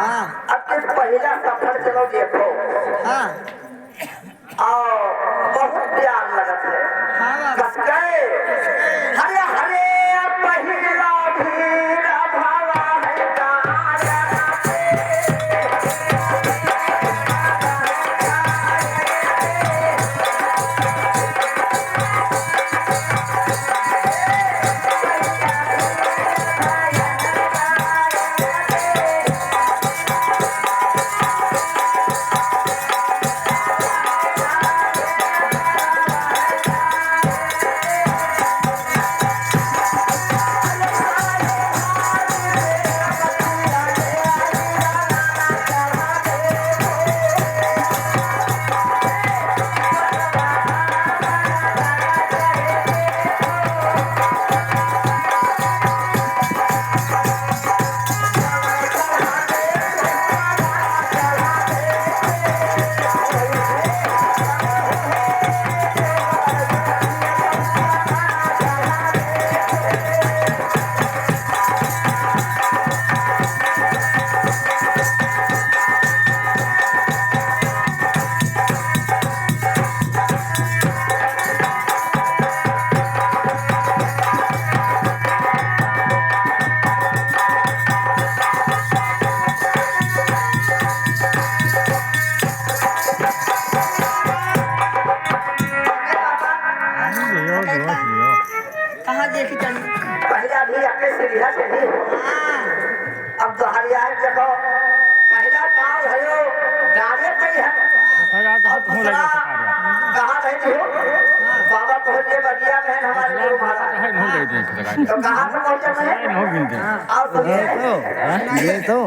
पहला सफर चलो देखो हाँ बहुत प्यार लगत है कस गए हरे हरे पहिला भीड़ भावा है कहाँ देखी चली पहला भी अपने सीढ़िया से भी अब तो हरियाणा देखो पहला गाँव है गाने पे है और दूसरा कहाँ रहती हो बाबा पहुँचे बगिया में हमारे गुरु महाराज तो कहाँ से पहुँचे मैं और सुनिए ये तो